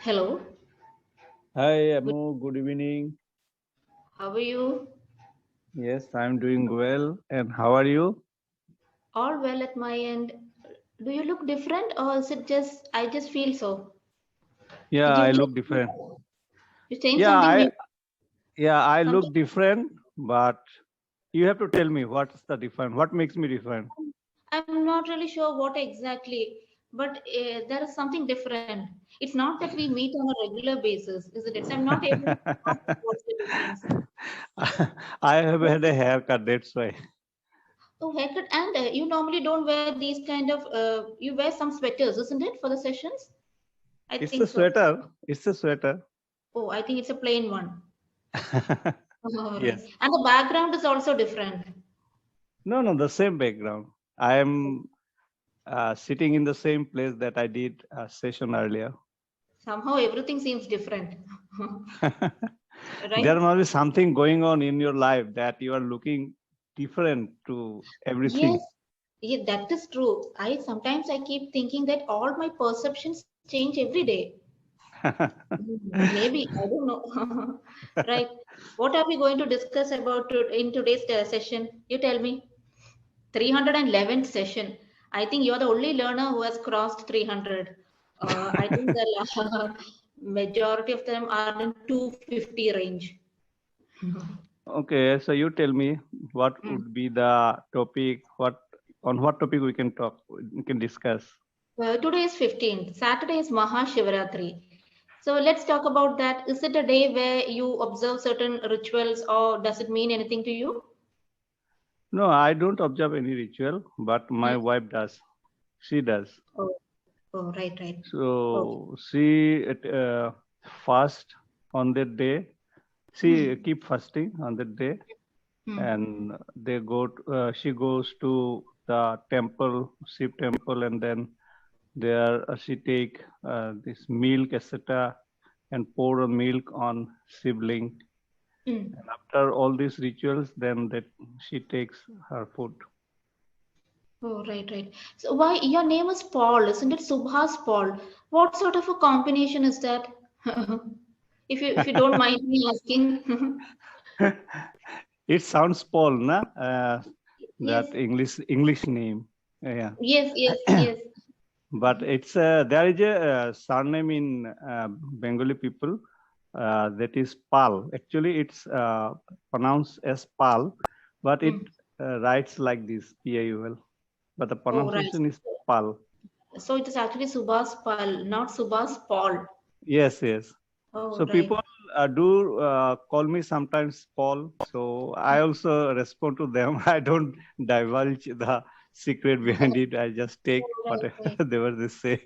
Hello, Hi, good. Ammu. Good evening. How are you? Yes, I'm doing well. And how are you? All well at my end. Do you look different, or is it just I just feel so? Yeah, Did you I change? look different. You changed Yeah, something I new? yeah, I Something? look different, but you have to tell me what's the different. What makes me different? I'm not really sure what exactly, but there is something different. It's not that we meet on a regular basis, isn't it? So I'm not able to ask what's the difference. I have had a haircut, that's why. Oh, haircut, and you normally don't wear these kind of. You wear some sweaters, isn't it, for the sessions? I It's think a so. sweater. It's a sweater. Oh, I think it's a plain one. All right. Yes. And the background is also different. No, no, the same background. I am sitting in the same place that I did a session earlier. Somehow everything seems different, right? There must be something going on in your life that you are looking different to Yes, everything. yeah, that is true. I keep thinking that all my perceptions change every day. Maybe I don't know. Right? What are we going to discuss about in today's session? You tell me. 311th session. I think you're the only learner who has crossed 300. I think the majority of them are in 250 range. Okay, so you tell me what Mm. would be the topic, what topic we can discuss. Today is 15th. Saturday is Maha Shivaratri. So let's talk about that. Is it a day where you observe certain rituals or does it mean anything to you? No, I don't observe any ritual, but Mm. my wife does. She does. Oh, oh, right, right. Okay. So she fast on that day. She Mm. keep fasting on that day, Mm. and she goes to the temple, Shiv temple, and then there she take this milk, etc., and pour a milk on Shivling. Mm. And after all these rituals, then that she takes her food. Oh, right, right. So why your name is Paul, isn't it? Subhas Paul. What sort of a combination is that? If you don't mind me asking. It sounds Paul, na? Yes, That English name. Yeah. yes, yes, yes. But it's there is a surname in Bengali people that is Pal. Actually, it's pronounced as Pal, but it Mm. writes like this, Paul. But the Oh, right. pronunciation is Pal. So it is actually Subhas Paul, not Subhas Paul. Yes, yes. Oh, So right. people do call me sometimes Paul. So I also respond to them. I don't divulge the secret behind it. I just take Oh, right, whatever right. they say.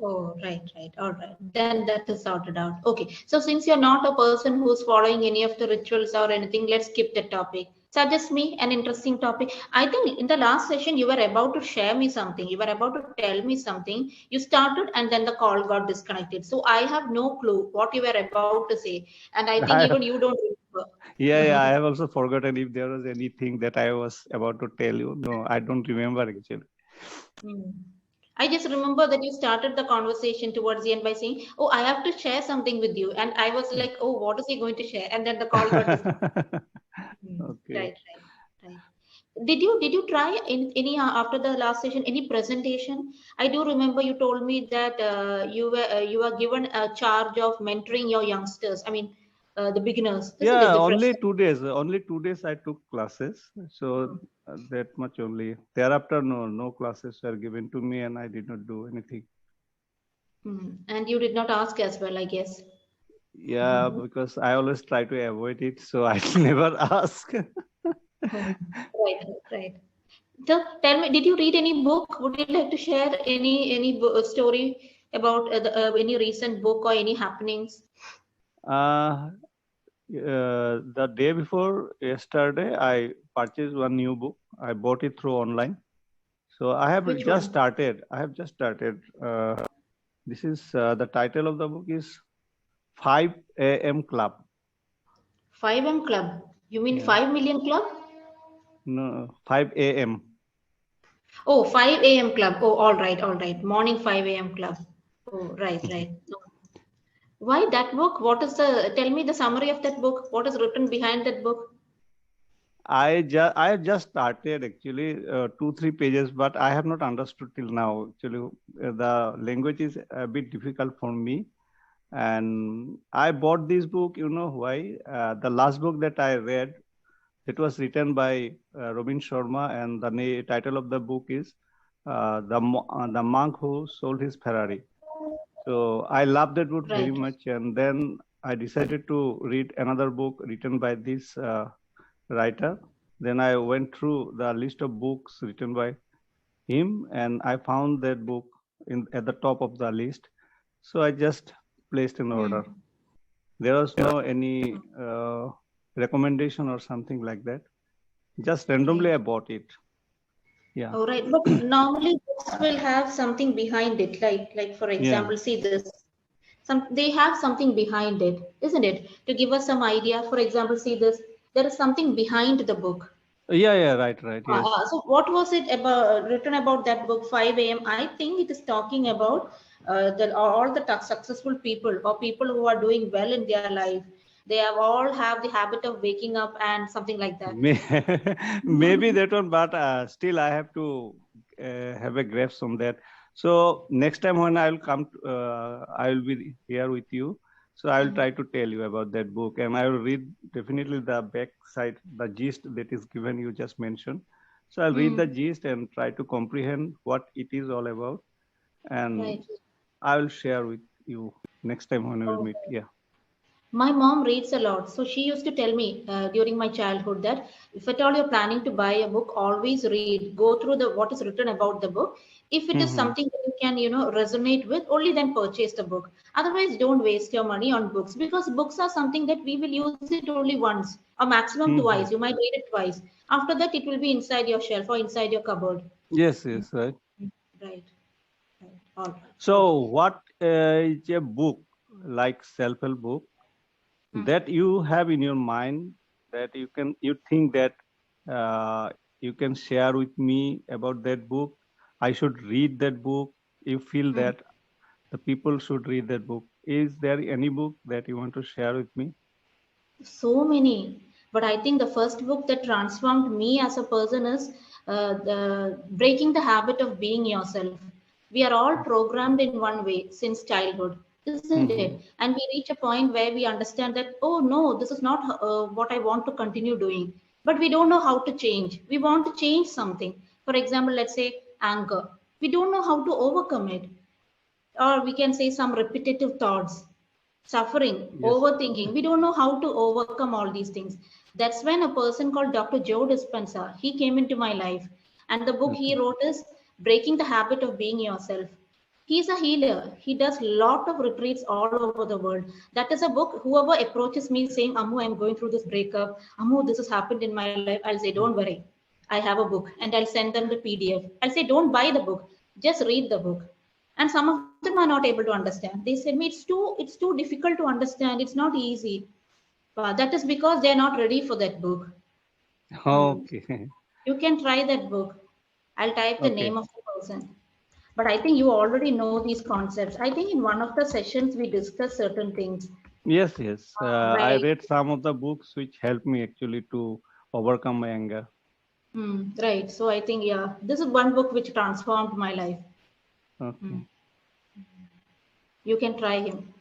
Oh, right, right. All right. Then that is sorted out. Okay. So since you're not a person who's following any of the rituals or anything, let's skip the topic. Suggest me an interesting topic. I think in the last session you were about to share me something. You were about to tell me something. You started and then the call got disconnected. So I have no clue what you were about to say. And I think even I, you don't yeah, remember. yeah. I have also forgotten if there was anything that I was about to tell you. No, I don't remember actually. Hmm. I just remember that you started the conversation towards the end by saying, "Oh, I have to share something with you," and I was like, "Oh, what is he going to share?" And then the call got disconnected. Hmm. Okay. Right, right, right. Did you try in any after the last session any presentation? I do remember you told me that you were given a charge of mentoring your youngsters. I mean, the beginners, isn't it? Yeah, The fresh. only 2 days. Only 2 days I took classes. So that much only. Thereafter, no classes were given to me, and I did not do anything. And you did not ask as well, I guess. Yeah, because I always try to avoid it, so I never ask. Right, right. So tell me, did you read any book? Would you like to share any story about any recent book or any happenings? uh, the day before yesterday, I purchased one new book. I bought it through online. So I have Which just one? started. I have just started. This is the title of the book is 5 a.m. Club. 5M Club. You mean Yeah, 5 million club? no, 5 a.m. Oh, 5 a.m. club. Oh, all right, all right. Morning 5 a.m. club. Oh, right, right. Why that book? What is the, tell me the summary of that book. What is written behind that book? I just started actually 2-3 pages, but I have not understood till now. Actually, the language is a bit difficult for me, and I bought this book. You know why? The last book that I read, it was written by Robin Sharma, and the title of the book is the monk who sold his Ferrari. So I loved that book very Right. much, and then I decided to read another book written by this writer. Then I went through the list of books written by him, and I found that book at the top of the list. So I just placed an order. There was no any recommendation or something like that. Just randomly Right. I bought it. Yeah. Oh, right. But normally books will have something behind it. Like for Yeah. example, see this. They have something behind it, isn't it? To give us some idea. For example, see this. There is something behind the book. Yeah. Yeah. Right. Right. Yes. So what was it about written about that book 5 a.m.? I think it is talking about all the successful people or people who are doing well in their life. They have all have the habit of waking up and something like that. Maybe that one, but still I have to have a grasp on that. So next time when I will come, I will be here with you. So I will try to tell you about that book, and I will read definitely the back side, the gist that is given you just mentioned. So I'll read the gist and try to comprehend what it is all about, and Right. I will share with you next time when we will Oh, meet. Yeah. my mom reads a lot, so she used to tell me during my childhood that if at all you're planning to buy a book, always read, go through the what is written about the book. If it is Mm-hmm. something that you can, resonate with, only then purchase the book. Otherwise, don't waste your money on books because books are something that we will use it only once or maximum twice. You Mm-hmm. might read it twice. After that, it will be inside your shelf or inside your cupboard. Yes. Yes. Right. Right. Right. All right. So, Okay. what is a book like self-help book that you have in your mind that you think that uh, you can share with me about that book? I should read that book. You feel that the people should read that book. Is there any book that you want to share with me? So many. But I think the first book that transformed me as a person is the Breaking the Habit of Being Yourself. We are all programmed in one way since childhood, isn't it? Mm-hmm. And we reach a point where we understand that, oh no, this is not what I want to continue doing. But we don't know how to change. We want to change something. For example, let's say anger. We don't know how to overcome it. Or we can say some repetitive thoughts, suffering, Yes. overthinking. We don't know how to overcome all these things. That's when a person called Dr. Joe Dispenza, he came into my life. And the book he Okay. wrote is Breaking the Habit of Being Yourself. He's a healer. He does lot of retreats all over the world. That is a book. Whoever approaches me saying, Ammu, I'm going through this breakup. Ammu, this has happened in my life. I'll say, don't worry. I have a book, and I'll send them the PDF. I'll say, don't buy the book. Just read the book. And some of them are not able to understand. They said me it's too difficult to understand. It's not easy. But that is because they're not ready for that book. Okay. You can try that book. I'll type the Okay. name of the person. But I think you already know these concepts. I think in one of the sessions we discussed certain things. Yes. Yes. I Right. read some of the books which helped me actually to overcome my anger. Right. So I think, yeah, this is one book which transformed my life. Okay. You can try him.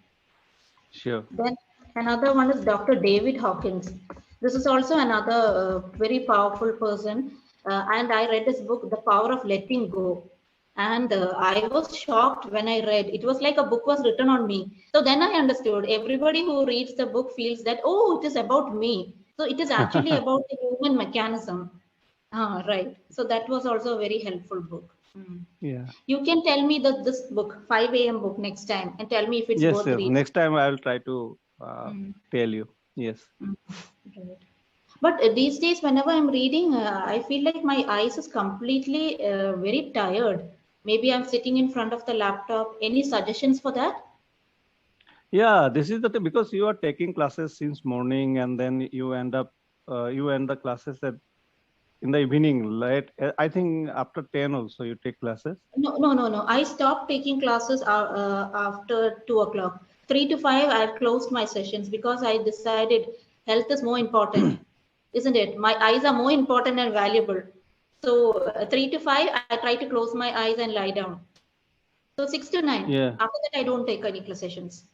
Sure. Then another one is Dr. David Hawkins. This is also another very powerful person. And I read his book, The Power of Letting Go. And I was shocked when I read. It was like a book was written on me. So then I understood. Everybody who reads the book feels that, oh, it is about me. So it is actually about the human mechanism. Ah, right. So that was also a very helpful book. Yeah. You can tell me that this book, 5 a.m. book next time, and tell me if it's Yes, worth yes. reading. Next time I will try to tell you. Yes. Mm, right. But these days, whenever I'm reading, I feel like my eyes is completely very tired. Maybe I'm sitting in front of the laptop. Any suggestions for that? Yeah, this is the thing because you are taking classes since morning and then you end the classes at in the evening, late. I think after 10 also you take classes. No. I stopped taking classes after 2 o'clock. 3 to 5, I closed my sessions because I decided health is more important, isn't it? My eyes are more important and valuable. So 3 to 5, I try to close my eyes and lie down. So 6 to 9. Yeah. After that, I don't take any sessions.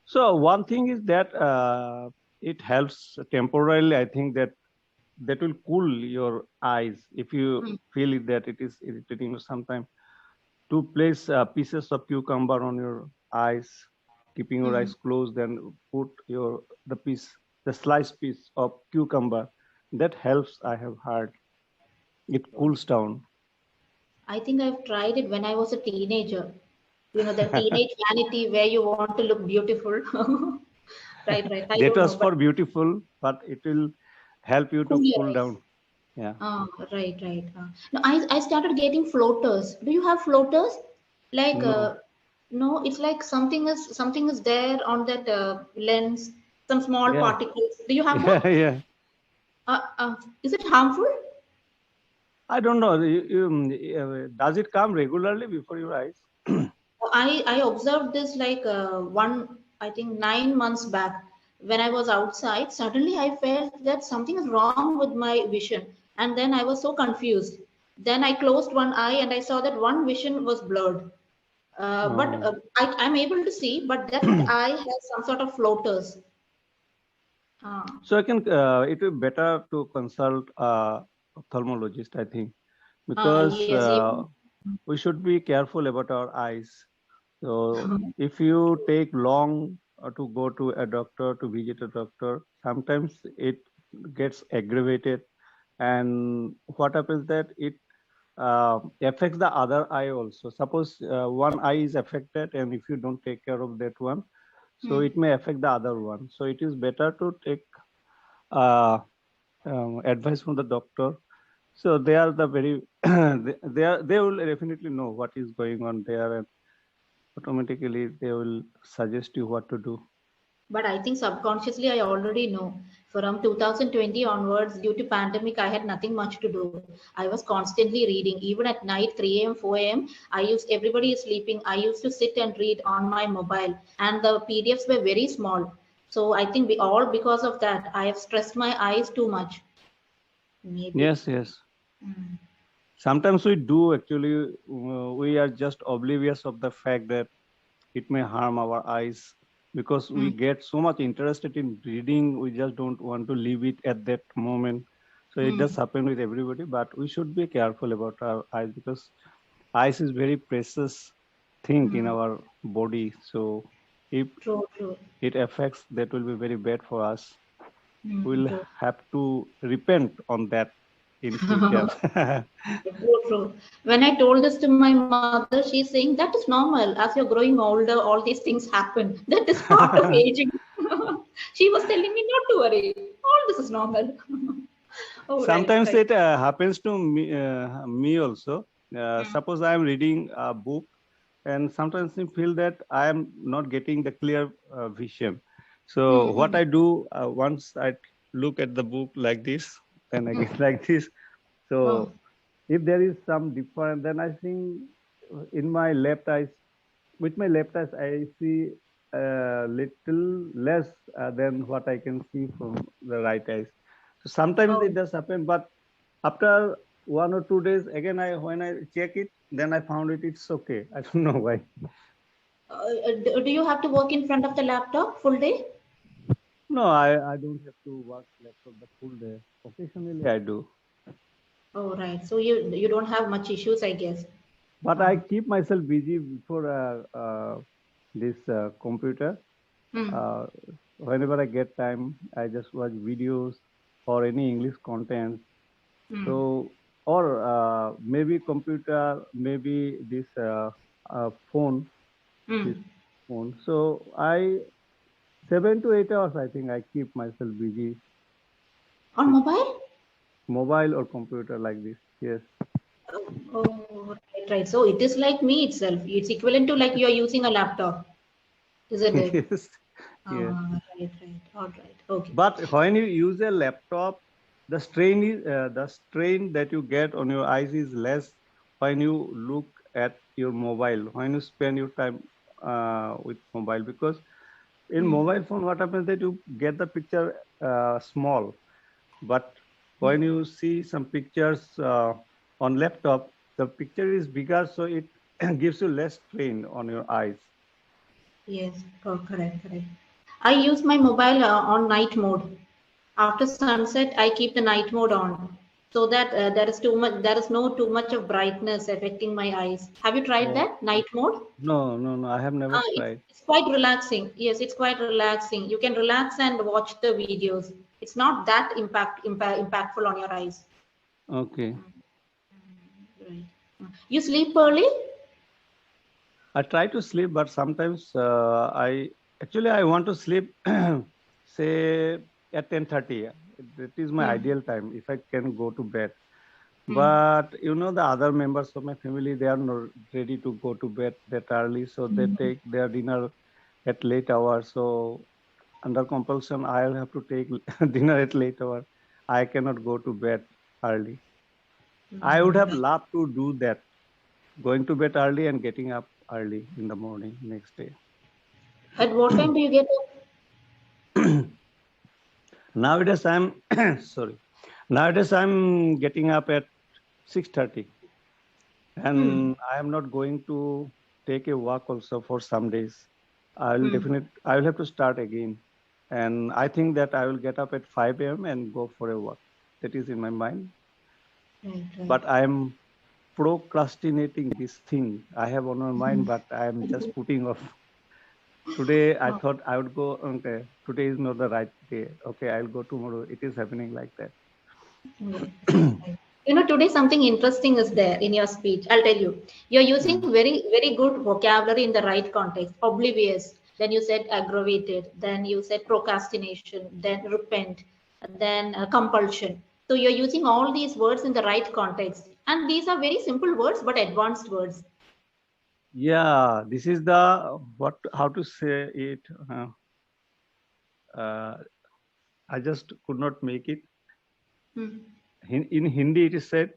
So one thing is that it helps temporarily. I think that will cool your eyes if you feel it, that it is irritating sometimes. To place pieces of cucumber on your eyes, keeping your eyes closed, then put the sliced piece of cucumber. That helps. I have heard it cools down. I think I've tried it when I was a teenager. You know, the teenage vanity where you want to look beautiful. Right. I That don't was know, but for beautiful, but it will help you cool to your cool eyes. down. Yeah. Right. No, I started getting floaters. Do you have floaters? Like, No. no, it's like something is there on that lens, some small Yeah. particles. Do you have that? Yeah. Yeah. Is it harmful? I don't know. Does it come regularly before your eyes? I observed this like I think 9 months back when I was outside. Suddenly I felt that something is wrong with my vision, and then I was so confused. Then I closed one eye and I saw that one vision was blurred. But Oh. I'm able to see, but that eye has some sort of floaters. Uh, So I can. It will be better to consult a ophthalmologist, I think, because yes, even. we should be careful about our eyes. So if you take long to go to a doctor, to visit a doctor, sometimes it gets aggravated, and what happens that it affects the other eye also. Suppose one eye is affected, and if you don't take care of that one, so it may affect the other one. So it is better to take uh, advice from the doctor. So they are the very they will definitely know what is going on there, and automatically they will suggest you what to do. But I think subconsciously I already know. From 2020 onwards, due to pandemic, I had nothing much to do. I was constantly reading, even at night, 3 a.m., 4 a.m. Everybody is sleeping. I used to sit and read on my mobile, and the PDFs were very small. So I think all because of that, I have stressed my eyes too much. Maybe. Yes, yes. Sometimes we do actually. We are just oblivious of the fact that it may harm our eyes because we get so much interested in reading. We just don't want to leave it at that moment. So it does happen with everybody, but we should be careful about our eyes because eyes is very precious thing in our body. So if True. it affects, that will be very bad for us. We'll True. have to repent on that in future. True. When I told this to my mother, she's saying that is normal. As you're growing older, all these things happen. That is part of aging. She was telling me not to worry. All this is normal. Oh, Sometimes right. it happens to me also. Suppose I am reading a book, and sometimes I feel that I am not getting the clear vision. So what I do once I look at the book like this, then again like this. Oh, So if there is some difference, then I think in my left eyes, with my left eyes, I see a little less than what I can see from the right eyes. So sometimes oh. it does happen, but after 1 or 2 days, again, when I check it, then I found it's okay. I don't know why. Do you have to work in front of the laptop full day? No, I don't have to work laptop the full day. Occasionally I do. Oh, right. So you don't have much issues, I guess. But I keep myself busy before this computer. Hmm. Uh, Whenever I get time, I just watch videos or any English content. Hmm. So, or maybe computer, maybe this phone, this Hmm. phone. So 7 to 8 hours, I think I keep myself busy On with mobile? mobile or computer like this. Yes. Oh, right. So it is like me itself. It's equivalent to like you're using a laptop, isn't it? Yes. Yes. Right. All right. Okay. But when you use a laptop, the strain that you get on your eyes is less when you look at your mobile, when you spend your time with mobile, because in mobile phone what happens that you get the picture small, but when you see some pictures on laptop, the picture is bigger, so it gives you less strain on your eyes. Yes, correct, correct. I use my mobile on night mode. After sunset, I keep the night mode on so that there is no too much of brightness affecting my eyes. Have you tried Oh, that night mode? no, I have never tried. It's quite relaxing. Yes, it's quite relaxing. You can relax and watch the videos. It's not that impactful on your eyes. Okay. Right. You sleep early? I try to sleep, but sometimes I want to sleep, say at 10:30. That is my ideal time if I can go to bed. But you know, the other members of my family, they are not ready to go to bed that early, so they take their dinner at late hours. So under compulsion, I'll have to take dinner at late hour. I cannot go to bed early. I would have loved to do that, going to bed early and getting up early in the morning next day. At what time do you get up? Nowadays I'm sorry. Nowadays I'm getting up at 6:30, and I am not going to take a walk also for some days. I will have to start again, and I think that I will get up at 5 a.m. and go for a walk. That is in my mind, Right, but I am procrastinating this thing I have on my mind, but I am just putting off. Today I thought I would go. Okay, today is not the right day. Okay, I'll go tomorrow. It is happening like that. right, right. You know, today something interesting is there in your speech. I'll tell you. You're using very good vocabulary in the right context. Oblivious. Then you said aggravated. Then you said procrastination. Then repent. Then compulsion. So you're using all these words in the right context. And these are very simple words, but advanced words. Yeah, this is the how to say it. Uh, I just could not make it. Hmm. In Hindi, it is said,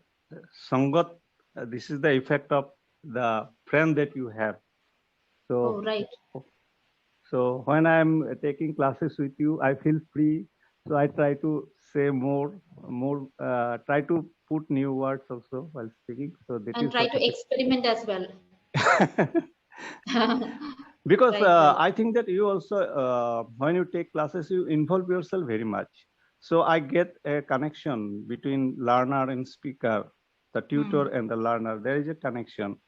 Sangat, this is the effect of the friend that you have. Oh, So, right. so when I'm taking classes with you, I feel free. So I try to say try to put new words also while speaking. So that And is try what to experiment as well. because Right, right. I think that you also, when you take classes, you involve yourself very much. So I get a connection between learner and speaker, the tutor and the learner. There is a connection.